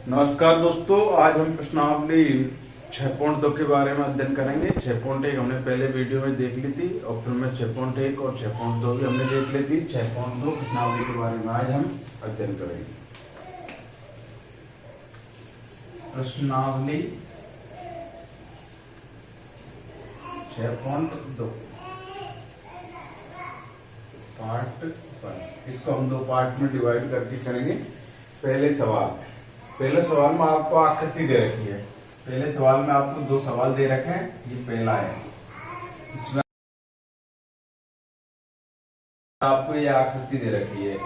नमस्कार दोस्तों, आज हम प्रश्नावली 6.2 के बारे में अध्ययन करेंगे। 6.1 हमने पहले वीडियो में देख ली थी और फिर में 6.1 और 6.2 भी हमने देख ली थी। 6.2 प्रश्नावली के बारे में आज हम अध्ययन करेंगे। प्रश्नावली 6.2 पार्ट 1। इसको हम दो पार्ट में डिवाइड करके करेंगे। पहले सवाल में आपको आकृति दे रखी है। पहले सवाल में आपको दो सवाल दे रखे हैं। ये पहला है, इसमें आपको ये आकृति दे रखी है।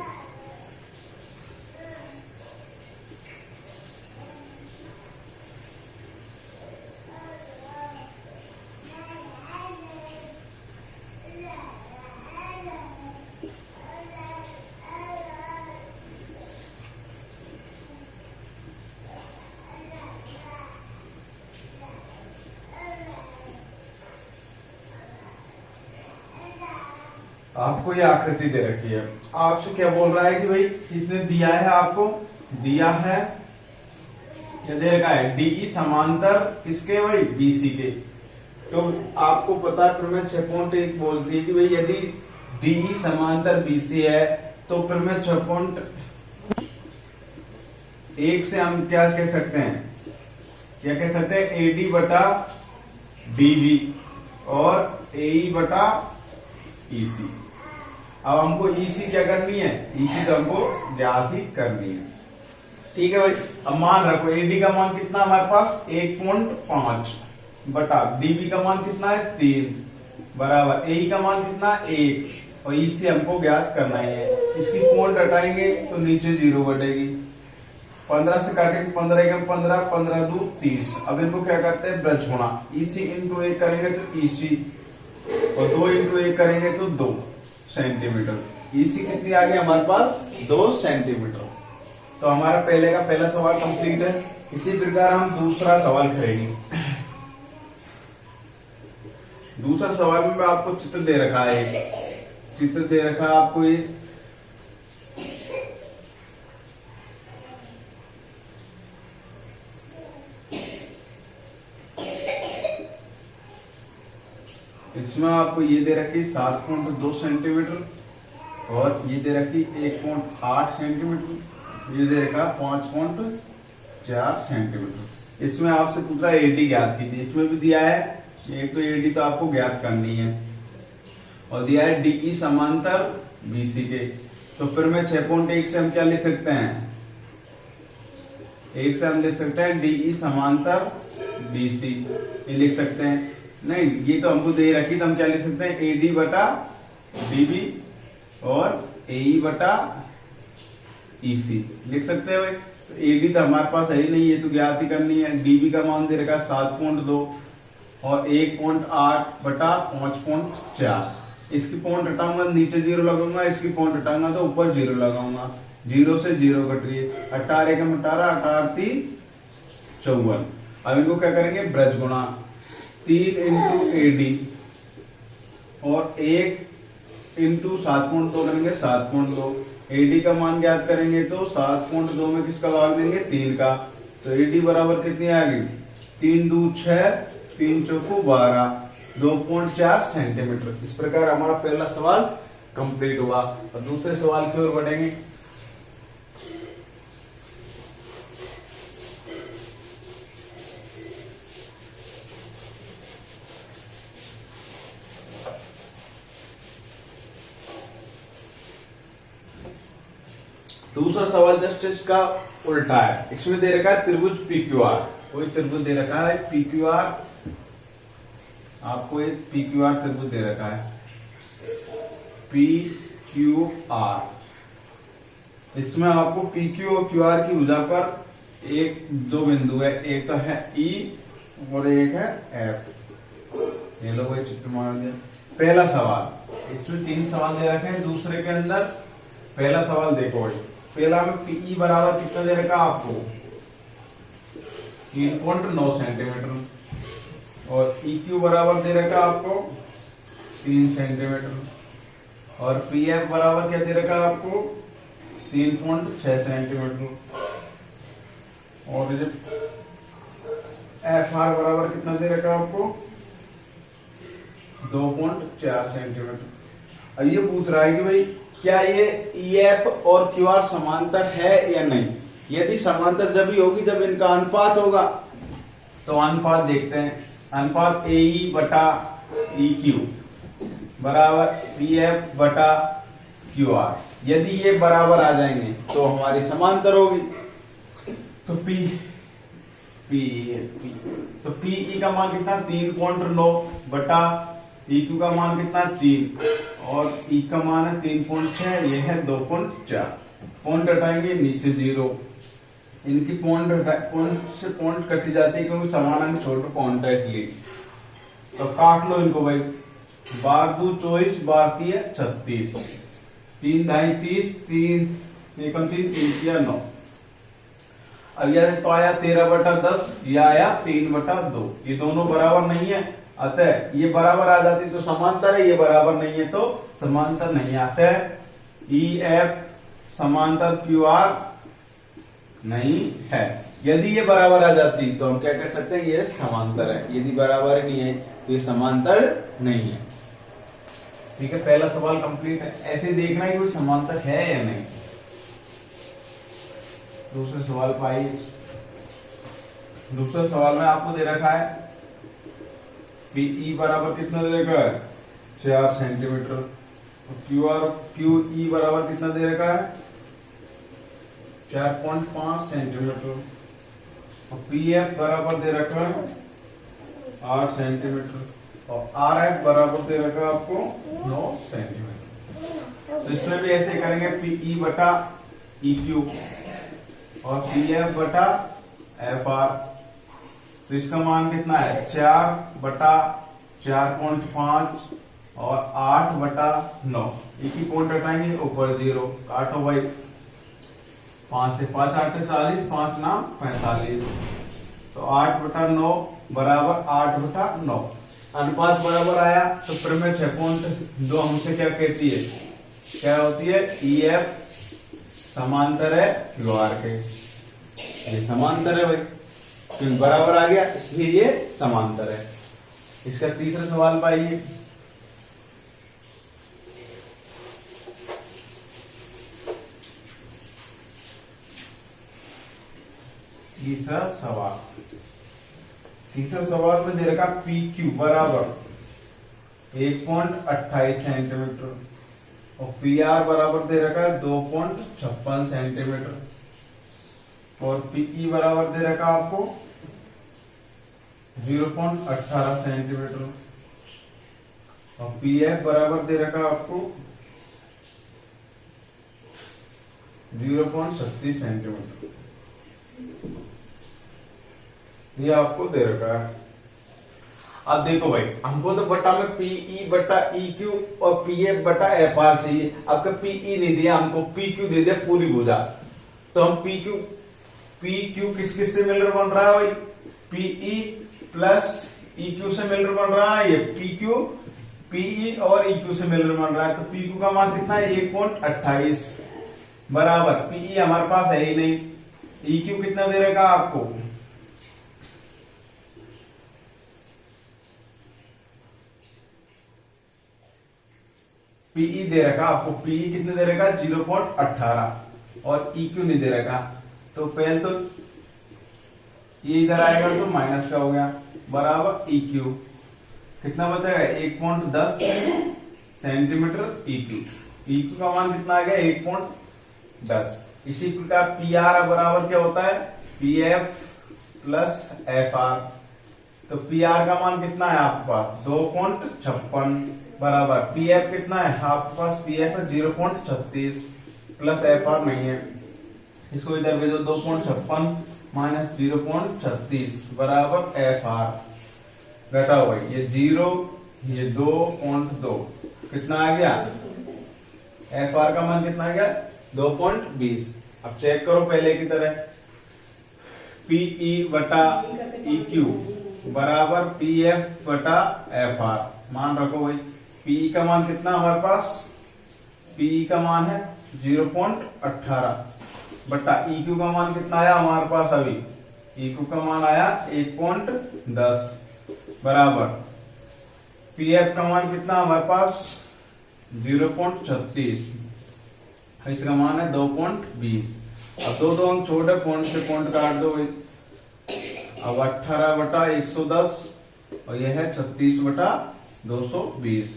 आपको ये आकृति दे रखी है। आपसे क्या बोल रहा है कि भाई इसने दिया है, आपको दिया है क्या दे रखा है, डीई समांतर किसके, भाई बीसी के। तो आपको पता है प्रमेय 6.1 बोलती है कि भाई यदि डीई समांतर बीसी है तो प्रमेय 6.1 से हम क्या कह सकते हैं, एडी बटा डीबी और एई बटा ईसी। अब हमको ईसी क्या करनी है, ईसी तो हमको ज्ञात ही करनी है। ठीक है भाई। अब मान रखो एडी का मान कितना हमारे पास 1.5 बटा डीबी का मान कितना है 3 बराबर एई का मान कितना 1 और ईसी हमको ज्ञात करना ही है। इसकी पॉइंट हटाएंगे तो नीचे 0 बटेगी। 15 से काटेंगे 15 1 15 15 2 30। अब इनको क्या करते हैं ब्रज गुणा। ईसी इंटू 1 करेंगे तो ईसी और 2 इंटू 1 करेंगे तो 2 सेंटीमीटर। ईसी कितनी आ गई हमारे पास 2 सेंटीमीटर। तो हमारा पहला सवाल कंप्लीट है। इसी प्रकार हम दूसरा सवाल करेंगे। दूसरा सवाल में आपको चित्र दे रखा है, आपको ये इसमें आपको ये दे रखी 7.2 सेंटीमीटर और ये दे रखी 1.8 सेंटीमीटर, ये दे रखा 5.4 सेंटीमीटर। इसमें आपसे पूछ रहा है एडी ज्ञात कीजिए। इसमें भी दिया है एक तो एडी तो आपको ज्ञात करनी है और दिया है डीई समांतर बीसी के। तो फिर मैं 6.1 से हम क्या लिख सकते हैं, 1 से हम लिख सकते हैं डीई समांतर बीसी, ये लिख सकते हैं। नहीं, ये तो हमको दे रखी तो हम क्या लिख सकते हैं एडी बटा डीबी और एई बटा ईसी लिख सकते हैं भाई। तो एडी तो हमारे पास है ही नहीं, ये तो ज्ञात ही करनी है। डीबी का मान दे रखा 7.2 और 1.8 बटा 5.4। इसकी पॉइंट हटाऊंगा नीचे 0 लगाऊंगा, इसकी पॉइंट हटाऊंगा तो ऊपर 0 लगाऊंगा। 0 से 0 कट रही है। 18 का 18 18 54। अब इनको क्या करेंगे ब्रज गुणा। 3 इंटू एडी और 1 इंटू 7.2 करेंगे 7.2। एडी का मान ज्ञात करेंगे तो 7.2 में किसका भाग देंगे 3 का। तो एडी बराबर कितनी आ गई 3 2 6 3 चौको 12 2.4 सेंटीमीटर। इस प्रकार हमारा पहला सवाल कंप्लीट हुआ और दूसरे सवाल की ओर बढ़ेंगे। दूसरा सवाल जस्ट इसका उल्टा है। इसमें दे रखा है त्रिभुज पीक्यूआर। कोई त्रिभुज दे रखा है पीक्यूआर, आपको एक पीक्यूआर त्रिभुज दे रखा है पीक्यूआर। इसमें आपको पीक्यू और क्यूआर की भुजा पर एक दो बिंदु है, एक तो है ई और एक है एफ। ये लो भाई चित्र मान दिया। पहला सवाल, इसमें 3 सवाल दे रखे हैं। दूसरे के अंदर पहला सवाल देखो भाई। पहला में पीई बराबर कितना दे रखा आपको 3.9 सेंटीमीटर और EQ बराबर दे रखा आपको 3 सेंटीमीटर और PF बराबर क्या दे रखा आपको 3.6 सेंटीमीटर। और ये एफ आर बराबर कितना दे रखा आपको 2.4 सेंटीमीटर। अब ये पूछ रहा है कि भाई क्या ये ईएफ और क्यू आर समांतर है या नहीं। यदि समांतर जब ही होगी जब इनका अनुपात होगा। तो अनुपात देखते हैं, अनुपात ए ई बटा ई क्यू बराबर पी एफ बटा क्यू आर। यदि ये बराबर आ जाएंगे तो हमारी समांतर होगी। तो पी तो पीई का मान कितना 3.9 बटा ई क्यू का मान कितना 3 और ई का मान है 3.6, ये है 2.4। पॉइंट हटाएंगे नीचे 0, इनकी पॉइंट से पॉइंट कटी जाती है क्योंकि समान अंक छोड़ पॉइंट है इसलिए। तो काट लो इनको भाई, 12 दूनी 24, 12 तीय 36, 3 ढाई 30, 3 एकम 3, 3 तिया 9। अब यह तो आया 13/10, यह आया 3/2। ये दोनों बराबर नहीं है, अतः ये बराबर आ जाती तो समांतर है, ये बराबर नहीं है तो समांतर नहीं आता है। ई एफ समांतर क्यू आर नहीं है। यदि ये बराबर आ जाती तो हम क्या कह सकते हैं, ये समांतर है। यदि बराबर नहीं है तो ये समांतर नहीं है। ठीक है, पहला सवाल कंप्लीट है। ऐसे देखना है कि वो समांतर है या नहीं। दूसरे सवाल पाइए। दूसरे सवाल में आपको दे रखा है पीई बराबर कितना दे रखा है 4 सेंटीमीटर। क्यू ई बराबर कितना दे रखा है 4.5 सेंटीमीटर। और पी एफ बराबर दे रखा है 8 सेंटीमीटर और आर एफ बराबर दे रखा है आपको 9 सेंटीमीटर। तो इसमें भी ऐसे करेंगे पीई बटा ई क्यू और पी एफ बटा एफ आर। तो इसका मान कितना है 4/4.5 और 8/9। एक ही पॉइंट हटाएंगे ऊपर 0, काटो भाई 5 से 5 8 40, 5 9 45। तो 8/9 बराबर 8/9। अनुपात बराबर आया तो प्रमेय 6.2 हमसे क्या कहती है, क्या होती है ई एफ समांतर है क्यू आर के। ये समांतर है भाई, क्योंकि बराबर आ गया इसलिए ये समांतर है। इसका तीसरा सवाल पाइए। तीसरा सवाल में दे रखा पी क्यू बराबर 1.28 सेंटीमीटर और पी आर बराबर दे रखा है 2.56 सेंटीमीटर और पीई बराबर दे रखा आपको 0.18 सेंटीमीटर और पी एफ बराबर दे रखा आपको 0.36 सेंटीमीटर। ये आपको दे रखा है। अब देखो भाई, हमको तो बटा में पीई बटा ई क्यू और पी एफ बटा एफ आर चाहिए। आपका पीई नहीं दिया, हमको पी क्यू दे दिया पूरी भुजा। तो हम पी क्यू किस किस से मिलकर बन रहा है भाई, पीई प्लस ई क्यू से मिलकर बन रहा है। ये पी क्यू पीई और ई क्यू से मिलकर बन रहा है। तो पी क्यू का मान कितना है 1.28 बराबर पीई हमारे पास है ही नहीं। ई क्यू कितना दे रहेगा आपको, पीई दे रखा आपको, पीई कितने दे रखा 0.18 और ई क्यू नहीं दे रखा। तो पहले तो ये इधर आएगा तो माइनस का हो गया बराबर ई क्यू कितना बचेगा 1.10 सेंटीमीटर ई क्यू का मान कितना आ गया 1.10। इसी प्रकार पी आर बराबर क्या होता है P F plus F R. तो पी आर का मान कितना है आपके पास 2.56 बराबर पी एफ कितना है आपके पास, पी एफ है 0.36 प्लस एफ आर नहीं है, इसको इधर भेजो 2.56 माइनस 0.36 बराबर एफ आर। घटाओ भाई ये 0 ये 2.2 कितना आ गया, एफ आर का मान कितना आ गया 2.20। अब चेक करो पहले की तरह, पीई बटा ई क्यू बराबर पी एफ बटा एफ आर। मान रखो भाई पीई का मान कितना हमारे पास, पीई का मान है 0.18 बटा ई क्यू का मान कितना आया हमारे पास अभी इक्यू का मान आया 1.10 बराबर पीएफ का मान कितना हमारे पास 0.36, इसका मान है 2.20। अब दो अंक छोटे पॉइंट से पॉइंट काट दो। अब 18/110 और यह है 36/220।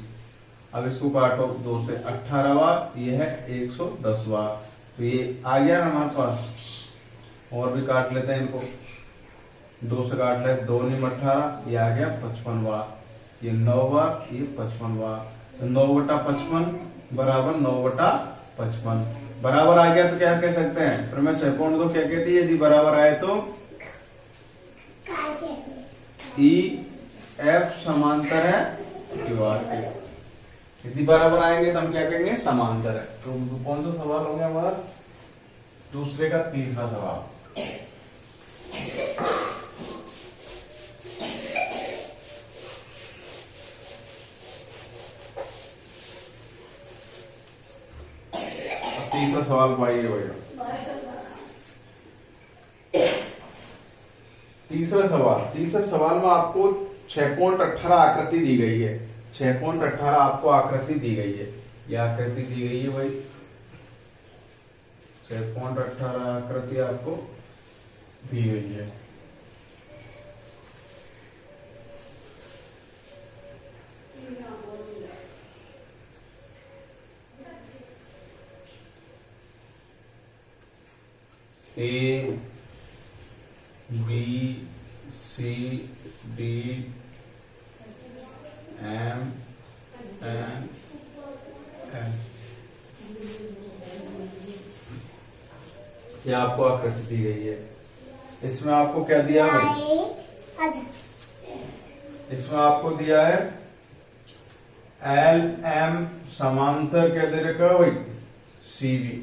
अब इसको काटो 2 से 18 बार, ये है 110 बार, तो ये आ गया ना हमारे पास। और भी काट लेते हैं इनको, 2 से काट लेते, 2 × 18, ये आ गया 55 बार, ये 9 बार, ये 55 बार, तो 9/55 बराबर 9/55 बराबर आ गया। तो क्या कह सकते हैं, प्रमेय 6.2 क्या कहती है, यदि बराबर आए तो ई एफ समांतर है क्यू आर के। यदि बराबर आएंगे तो हम क्या कहेंगे, समांतर है। तो कौन सा सवाल हो गया हमारा, दूसरे का तीसरा सवाल। तीसरा सवाल पाइए भैया। तीसरा सवाल में आपको 6.18 आकृति दी गई है। 6.18 आपको आकृति दी गई है, यह आकृति दी गई है भाई, 6.18 आकृति आपको दी गई है। A B C D M N N, ये आपको आकृति दी गई है। इसमें आपको क्या दिया भाई, इसमें आपको दिया है एल एम समांतर क्या दे रखा है भाई, सी बी।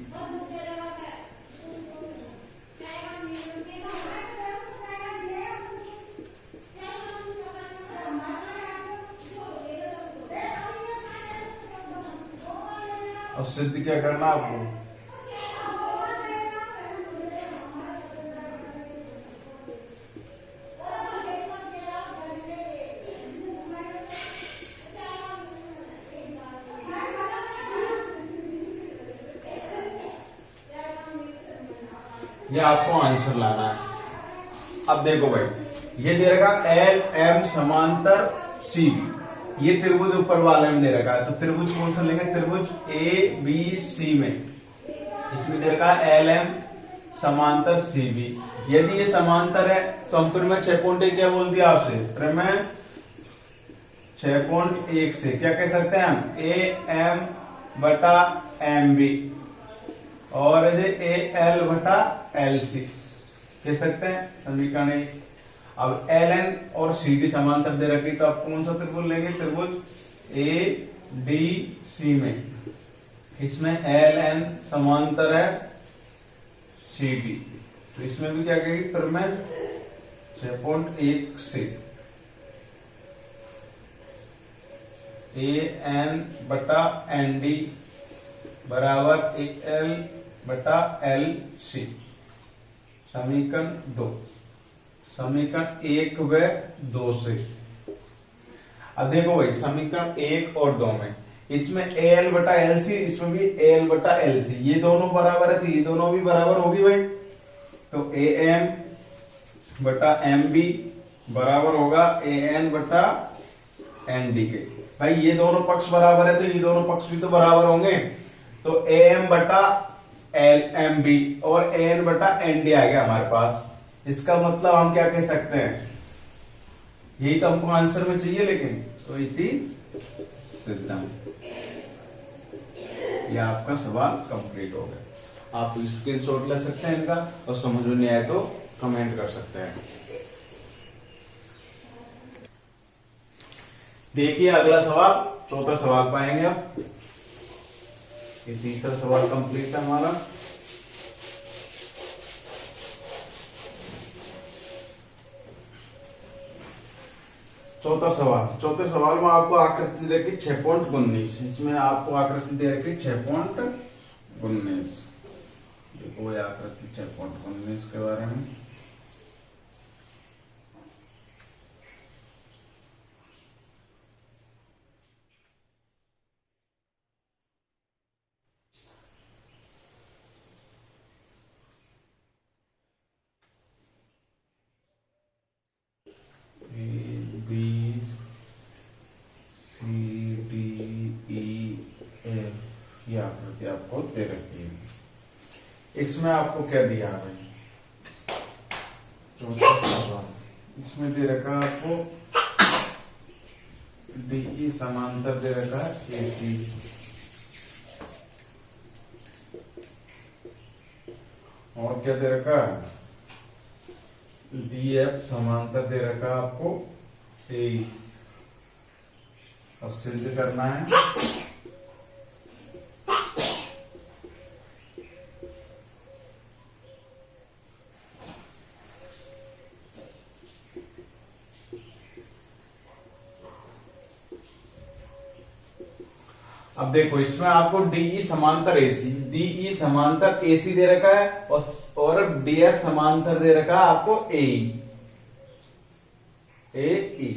और सिद्ध क्या करना आपको, ये आपको आंसर लाना है। अब देखो भाई, ये दे रखा एल एम समांतर सी बी, ये त्रिभुज ऊपर वाले में दे रखा है। तो त्रिभुज कौन सा लेंगे, त्रिभुज ए बी सी में, इसमें दे रखा है एल एम समांतर सी बी। यदि ये समांतर है तो हम प्रमेय 6.1 क्या बोल दिया आपसे, प्रमेय 6.1 से क्या कह सकते हैं हम, ए एम बटा एम बी और ए एल बटा एल सी कह सकते हैं समीकरण। अब एल एन और सी डी समांतर दे रखी, तो आप कौन सा त्रिभुज लेंगे, त्रिभुज ए डी सी में, इसमें एल एन समांतर है सी डी, तो इसमें भी क्या कहेगी, प्रमेय 6.1 से ए एन बटा एन डी बराबर ए एल बटा एल सी, समीकरण 2, समीकरण 1 व 2 से। अब देखो भाई, समीकरण 1 और 2 में इसमें ए एल बटा एल सी, इसमें भी ए एल बटा एल सी, ये दोनों बराबर है तो ये दोनों भी बराबर होगी भाई। तो ए एम बटा एम बी बराबर होगा ए एन बटा एन डी के। भाई ये दोनों पक्ष बराबर है तो ये दोनों पक्ष भी तो बराबर होंगे। तो ए एम बटा एल एम बी और ए एन बटा एन डी आ गया हमारे पास। इसका मतलब हम क्या कह सकते हैं, यही तो हमको आंसर में चाहिए, लेकिन तो इति सिद्धम। ये आपका सवाल कंप्लीट हो गया। आप स्क्रीनशॉट ले सकते हैं इनका, और समझ में नहीं आए तो कमेंट कर सकते हैं। देखिए अगला सवाल, चौथा सवाल पाएंगे आप। ये तीसरा सवाल कंप्लीट है हमारा। चौथा सवाल, चौथे सवाल में आपको आकृति दे रखी 6.19, इसमें आपको आकृति दे रखी 6.19। देखो ये आकृति 6.19 के बारे में। इसमें आपको क्या दिया है भाई, चौथा सवाल, इसमें दे रखा है आपको डीई समांतर दे रखा है एसी, और क्या दे रखा है, डीएफ समांतर दे रखा है आपको ए। अब सिद्ध करना है। अब देखो इसमें आपको डीई समांतर एसी, डीई समांतर एसी दे रखा है और डीएफ समांतर दे रखा है आपको ए ई।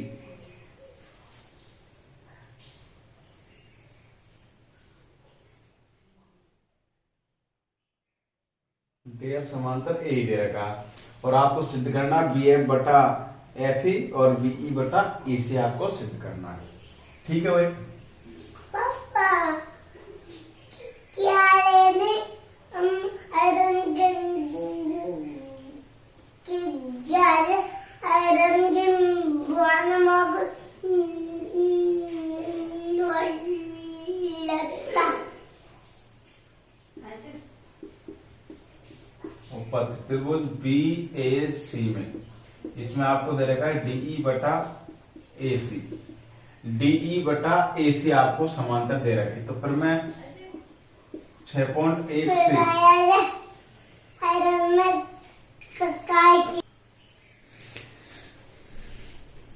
डीएफ समांतर ए दे रखा है और आपको सिद्ध करना बी एफ बटा एफ ई और बीई बटा ई से आपको सिद्ध करना है। ठीक है भाई, क्या लेने आयरन के त्रिभुज बी ए सी में इसमें आपको दे रखा है डीई बटा ए सी, डीई बटा ए सी आपको समांतर दे रखी, तो फिर मैं 6.1 से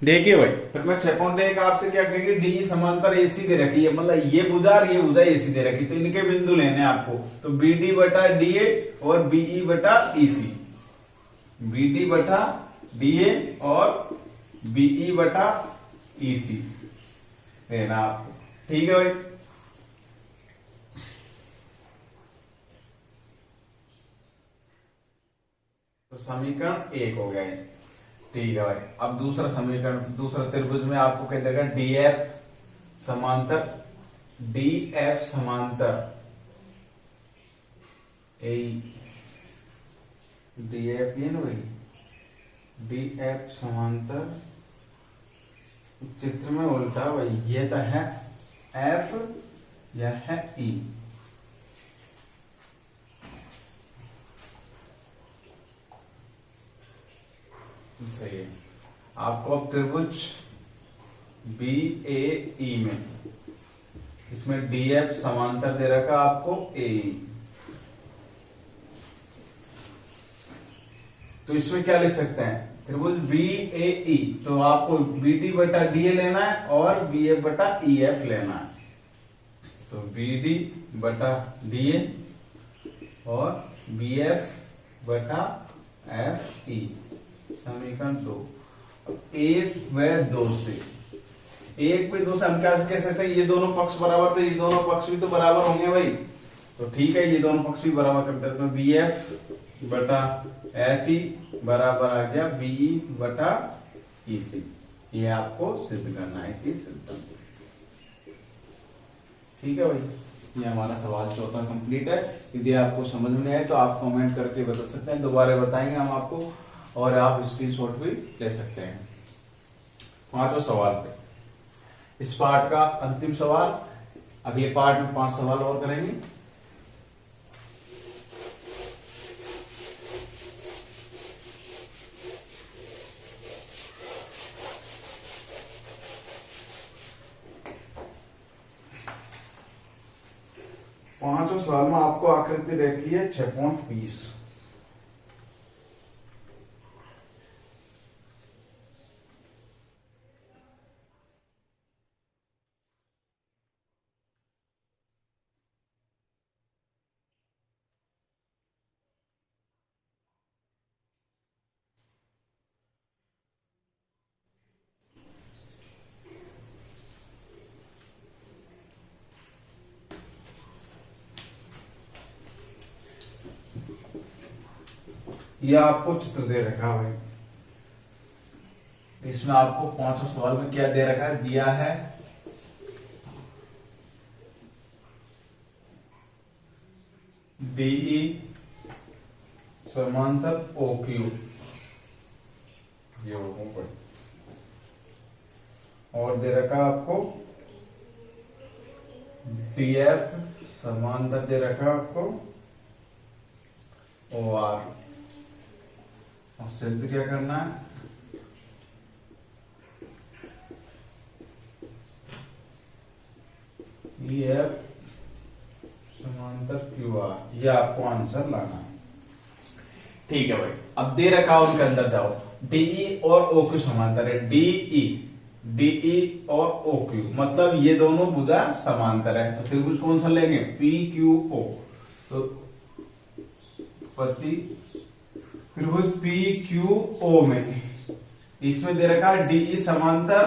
देखिए भाई, फिर मैं 6.1 आपसे क्या कहेंगे, डी समांतर एसी दे रखी है, मतलब ये भुजा और ये भुजा एसी दे रखी, तो इनके बिंदु लेने हैं आपको, तो बी डी बटा डी ए और बीई बटा ईसी, बी डी बटा डी ए और बीई बटा ईसी लेना आपको। ठीक है भाई, तो समीकरण 1 हो गया है। ठीक है भाई, अब दूसरा समीकरण, दूसरा त्रिभुज में आपको कह देगा डीएफ समांतर, डीएफ समांतर ए, डीएफ ये ना भाई, डीएफ समांतर चित्र में उल्टा भाई, ये तो है एफ या है ई, सही है। आपको अब त्रिभुज बी ए ई में इसमें डीएफ समांतर दे रखा आपको ए, तो इसमें क्या लिख सकते हैं, त्रिभुज बी ए ई, तो आपको बी डी बटा डी ए लेना है और बी एफ बटा ई एफ लेना है, तो बी डी बटा डी ए और बी एफ बटा एफ ई, समीकरण 2। एक व दो से, एक पे दो से हम क्या कह सकते हैं, ये दोनों पक्ष बराबर, तो ये दोनों पक्ष भी तो बराबर होंगे भाई, तो ठीक है, ये दोनों पक्ष भी बराबर करते हैं, तो बी एफ बटा एफ ई बराबर आ गया बीई बटा ई सी, ये आपको सिद्ध करना है कि सिद्ध। ठीक है भाई, ये हमारा सवाल चौथा कंप्लीट है। यदि आपको समझ में आए तो आप कमेंट करके बता सकते हैं, दोबारा बताएंगे हम आपको, और आप स्क्रीनशॉट भी ले सकते हैं। पांचवा सवाल पे, इस पार्ट का अंतिम सवाल, अगले पार्ट में 5 सवाल और करेंगे। पांचवें सवाल में आपको आकृति रखी है 6.20, ये आपको चित्र दे रखा है भाई, इसमें आपको 5वें सवाल में क्या दे रखा है, दिया है डीई समांतर OQ, ये होगा। और दे रखा आपको DF समांतर दे रखा आपको OR। और सिद्ध क्या करना है, EF समांतर QR, ये आपको आंसर लाना है। ठीक है भाई, अब दे रखा उनके अंदर जाओ। DE और OQ समांतर है। DE और OQ मतलब ये दोनों भुजा समांतर है, तो त्रिभुज कौन सा लेंगे, PQO। तो पति त्रिभुज PQO में इसमें दे रखा है DE समांतर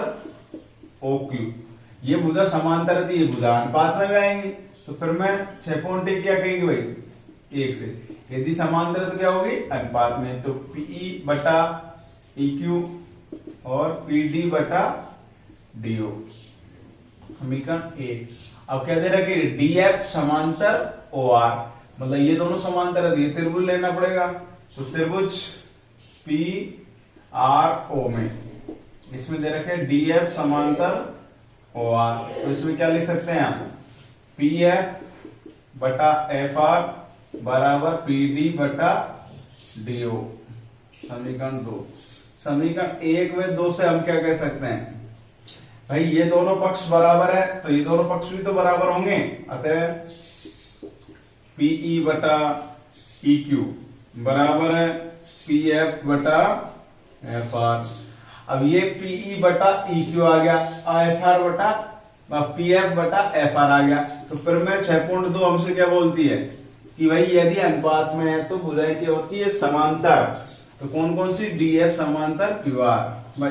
OQ, ये भुजा समांतर है तो ये भुजा अनुपात में भी आएंगे। तो फिर मैं 6.1 क्या कहेंगे भाई, 1 से। यदि समांतर है तो क्या होगी, अनुपात में। तो PE बटा EQ और PD बटा DO, समीकरण 1। अब क्या दे रखा है, DF समांतर OR, मतलब ये दोनों समांतर है, ये त्रिभुज लेना पड़ेगा। तो त्रिभुज PRO में इसमें दे रखे DF समांतर OR, तो इसमें क्या लिख सकते हैं आप, PF बटा FR बराबर PD बटा DO, समीकरण 2। समीकरण 1 में 2 से हम क्या कह सकते हैं भाई, ये दोनों पक्ष बराबर है तो ये दोनों पक्ष भी तो बराबर होंगे, अतः PE बटा EQ बराबर है PF बटा FR। अब ये PE बटा EQ आ गया, FR बटा PF बटा FR आ गया। तो फिर मैं 6.2 हमसे क्या बोलती है कि भाई यदि अनुपात में है तो भुजाएं क्या होती है, समांतर। तो कौन कौन सी, DF समांतर QR,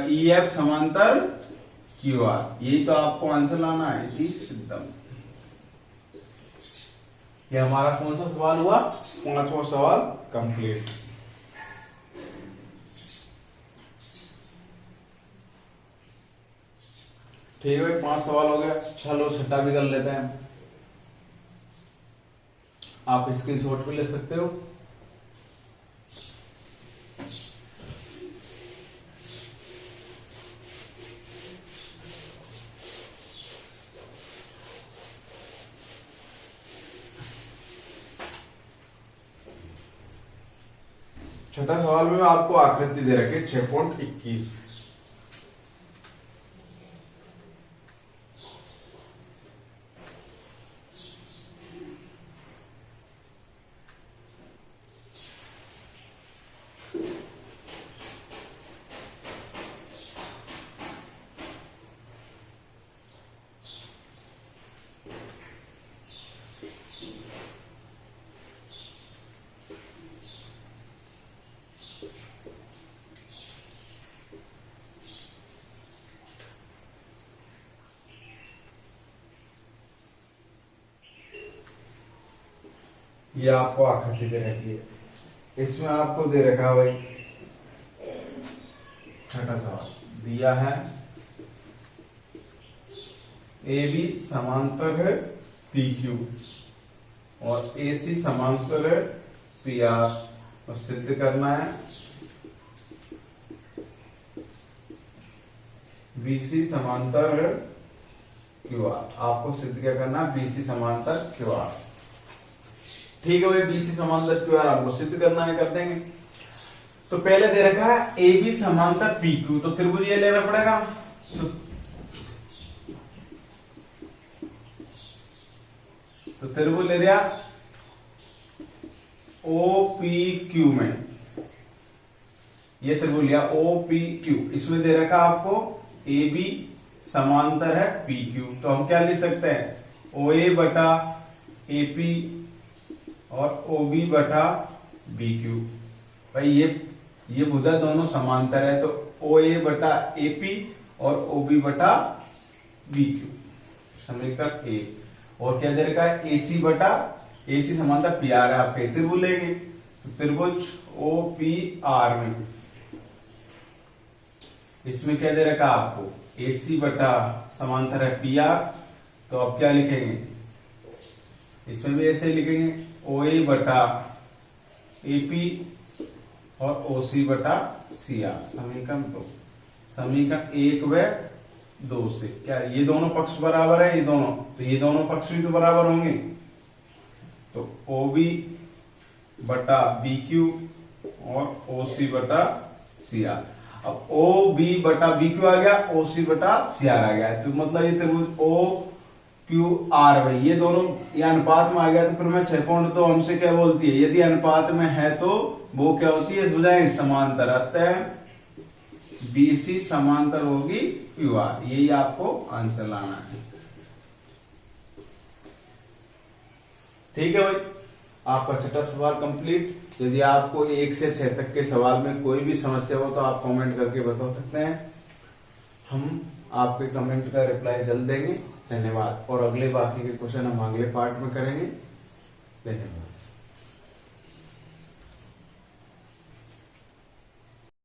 EF समांतर QR, यही तो आपको आंसर लाना है। इसी सिद्धम, ये हमारा कौन सा सवाल हुआ, 5वां सवाल कंप्लीट। ठीक है भाई, 5 सवाल हो गया। चलो छठा भी कर लेते हैं। आप स्क्रीनशॉट भी ले सकते हो। छठा सवाल में आपको आकृति दे रखी 6.21। ये आपको आकृति दे रखी है, इसमें आपको दे रखा है भाई छठा सवाल दिया है, AB समांतर है PQ और AC समांतर है PR, और सिद्ध करना है BC समांतर है QR। आपको सिद्ध क्या करना है, BC समांतर QR। ठीक है भाई, BC समांतर QR आपको सिद्ध करना है, कर देंगे। तो पहले दे रखा है AB समांतर PQ, तो त्रिभुज ये लेना पड़ेगा। तो त्रिभुज ले लिया OPQ में, ये त्रिभुज लिया OPQ, इसमें दे रखा आपको AB समांतर है PQ, तो हम क्या लिख सकते हैं, OA बटा AP और OB बटा BQ। भाई ये भुजा दोनों समांतर है, तो OA बटा AP और OB बटा BQ, समीकरण 1। और क्या दे रखा है, AC बटा AC समांतर PR है, आपके त्रिभुज लेंगे। तो त्रिभुज OPR में इसमें क्या दे रखा आपको, AC बटा समांतर है PR, तो अब क्या लिखेंगे, इसमें भी ऐसे ही लिखेंगे OA बटा AP और OC बटा CR। समीकरण 2, समीकरण 1 व 2 से क्या ये दोनों पक्ष बराबर है, ये दोनों, तो ये दोनों पक्ष भी तो बराबर होंगे, तो OB बटा BQ और OC बटा CR। अब OB बटा BQ आ गया, OC बटा CR आ गया, तो मतलब ये त्रिभुज OQR भाई ये दोनों ये अनुपात में आ गया, तो फिर मैं 6 कोण तो हमसे क्या बोलती है, यदि अनुपात में है तो वो क्या होती है, बुझाएं समांतर, अतः BC समांतर होगी QR। यही आपको आंसर लाना है। ठीक है भाई, आपका छठा सवाल कंप्लीट। यदि आपको 1 से 6 तक के सवाल में कोई भी समस्या हो तो आप कमेंट करके बता सकते हैं, हम आपके कमेंट का रिप्लाई जल्द देंगे। धन्यवाद। और अगले बाकी के क्वेश्चन हम अगले पार्ट में करेंगे। धन्यवाद।